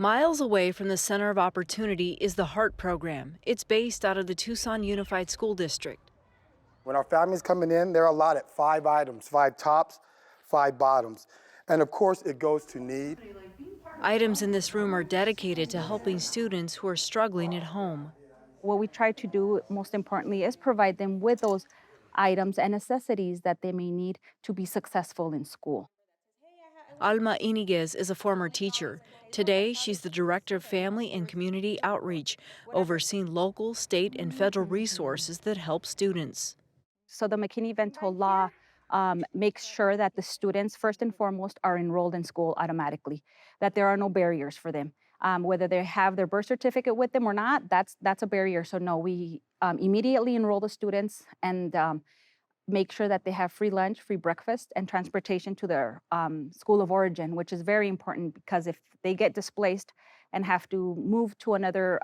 Miles away from the Center of Opportunity is the HEART program. It's based out of the Tucson Unified School District. When our families coming in, they're allotted 5 items, 5 tops, 5 bottoms. And of course, it goes to need. Items in this room are dedicated to helping students who are struggling at home. What we try to do, most importantly, is provide them with those items and necessities that they may need to be successful in school. Alma Iniguez is a former teacher. Today, she's the Director of Family and Community Outreach, overseeing local, state, and federal resources that help students. So the McKinney-Vento law makes sure that the students, first and foremost, are enrolled in school automatically, that there are no barriers for them. Whether they have their birth certificate with them or not, that's a barrier. So no, we immediately enroll the students and make sure that they have free lunch, free breakfast, and transportation to their school of origin, which is very important because if they get displaced and have to move to another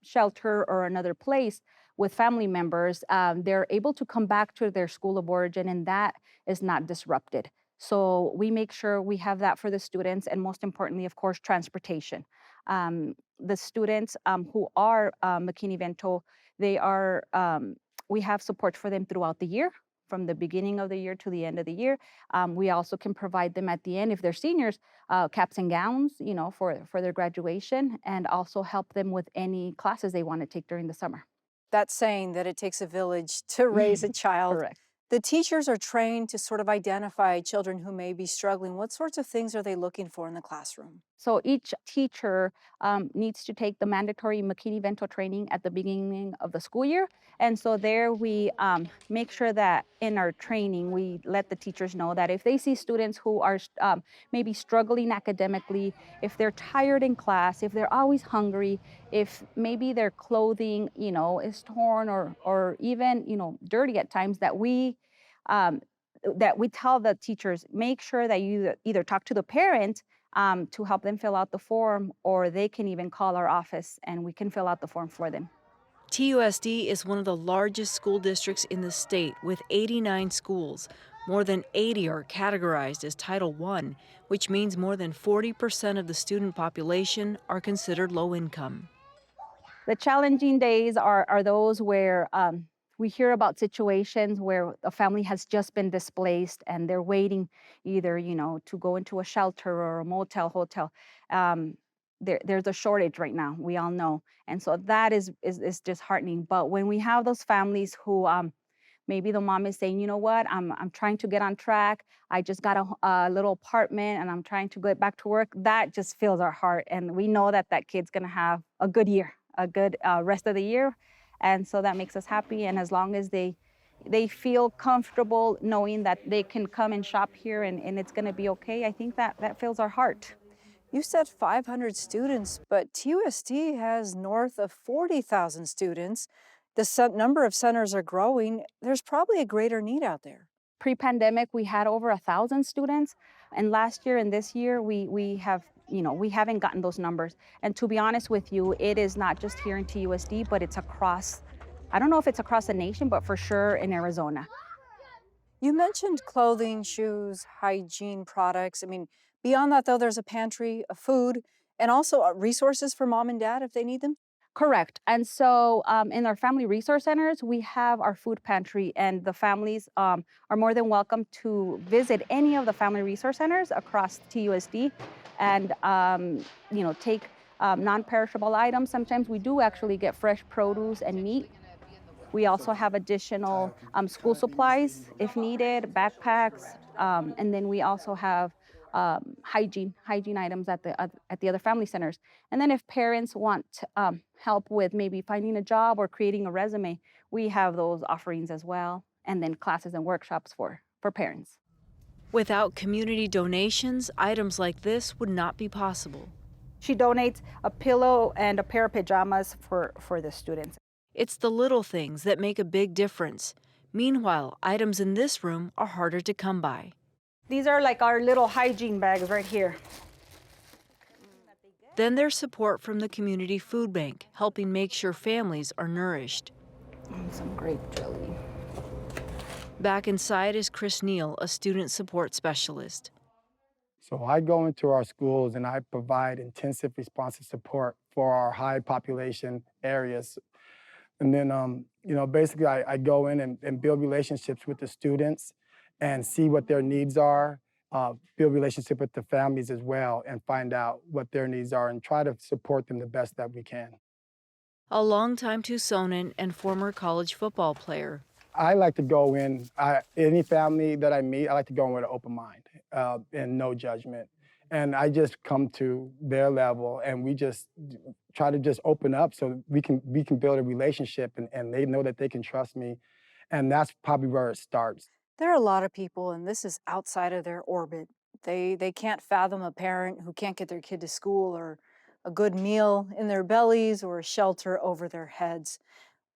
shelter or another place with family members, they're able to come back to their school of origin, and that is not disrupted. So we make sure we have that for the students, and most importantly, of course, transportation. The students who are McKinney-Vento, we have support for them throughout the year, from the beginning of the year to the end of the year. We also can provide them at the end, if they're seniors, caps and gowns, for their graduation, and also help them with any classes they want to take during the summer. That's saying that it takes a village to raise a child. Correct. The teachers are trained to sort of identify children who may be struggling. What sorts of things are they looking for in the classroom? So each teacher needs to take the mandatory McKinney-Vento training at the beginning of the school year. And so there we make sure that in our training, we let the teachers know that if they see students who are maybe struggling academically, if they're tired in class, if they're always hungry, if maybe their clothing, is torn or even, dirty at times, that we tell the teachers, make sure that you either talk to the parent to help them fill out the form, or they can even call our office and we can fill out the form for them. TUSD is one of the largest school districts in the state with 89 schools. More than 80 are categorized as Title I, which means more than 40% of the student population are considered low income. The challenging days are those where we hear about situations where a family has just been displaced and they're waiting either, to go into a shelter or a motel, hotel. There's a shortage right now, we all know. And so that is disheartening. But when we have those families who maybe the mom is saying, you know what, I'm trying to get on track. I just got a little apartment and I'm trying to get back to work. That just fills our heart. And we know that kid's going to have a good year, a good rest of the year. And so that makes us happy. And as long as they feel comfortable knowing that they can come and shop here and it's going to be okay, I think that fills our heart. You said 500 students, but TUSD has north of 40,000 students. The number of centers are growing. There's probably a greater need out there. Pre-pandemic, we had over 1,000 students. And last year and this year, we haven't gotten those numbers. And to be honest with you, it is not just here in TUSD, but it's across, I don't know if it's across the nation, but for sure in Arizona. You mentioned clothing, shoes, hygiene products. Beyond that, though, there's a pantry of food and also resources for mom and dad if they need them? Correct. And so in our family resource centers, we have our food pantry, and the families are more than welcome to visit any of the family resource centers across TUSD and, take non-perishable items. Sometimes we do actually get fresh produce and meat. We also have additional school supplies if needed, backpacks, and then we also have hygiene items at the other family centers. And then if parents want help with maybe finding a job or creating a resume, we have those offerings as well. And then classes and workshops for parents. Without community donations, items like this would not be possible. She donates a pillow and a pair of pajamas for the students. It's the little things that make a big difference. Meanwhile, items in this room are harder to come by. These are like our little hygiene bags right here. Then there's support from the community food bank, helping make sure families are nourished. And some grape jelly. Back inside is Chris Neal, a student support specialist. So I go into our schools and I provide intensive responsive support for our high population areas. And then, basically, I go in and build relationships with the students and see what their needs are, build relationship with the families as well, and find out what their needs are and try to support them the best that we can. A longtime Tucsonan and former college football player. I like to go in, any family that I meet, I like to go in with an open mind and no judgment. And I just come to their level and we just try to just open up so we can build a relationship and they know that they can trust me. And that's probably where it starts. There are a lot of people, and this is outside of their orbit. They can't fathom a parent who can't get their kid to school or a good meal in their bellies or a shelter over their heads.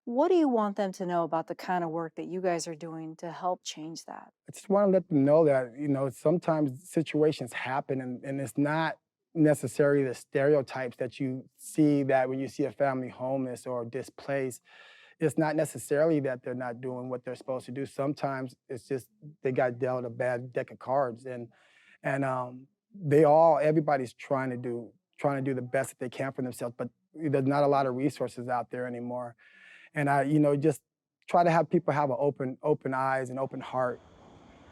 What do you want them to know about the kind of work that you guys are doing to help change that? I just want to let them know that, sometimes situations happen and it's not necessarily the stereotypes that you see that when you see a family homeless or displaced. It's not necessarily that they're not doing what they're supposed to do. Sometimes it's just they got dealt a bad deck of cards, and everybody's trying to do the best that they can for themselves. But there's not a lot of resources out there anymore, and just try to have people have an open eyes and open heart.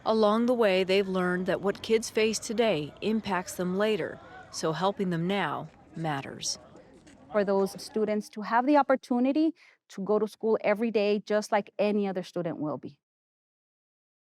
Along the way, they've learned that what kids face today impacts them later, so helping them now matters. For those students to have the opportunity to go to school every day just like any other student will be.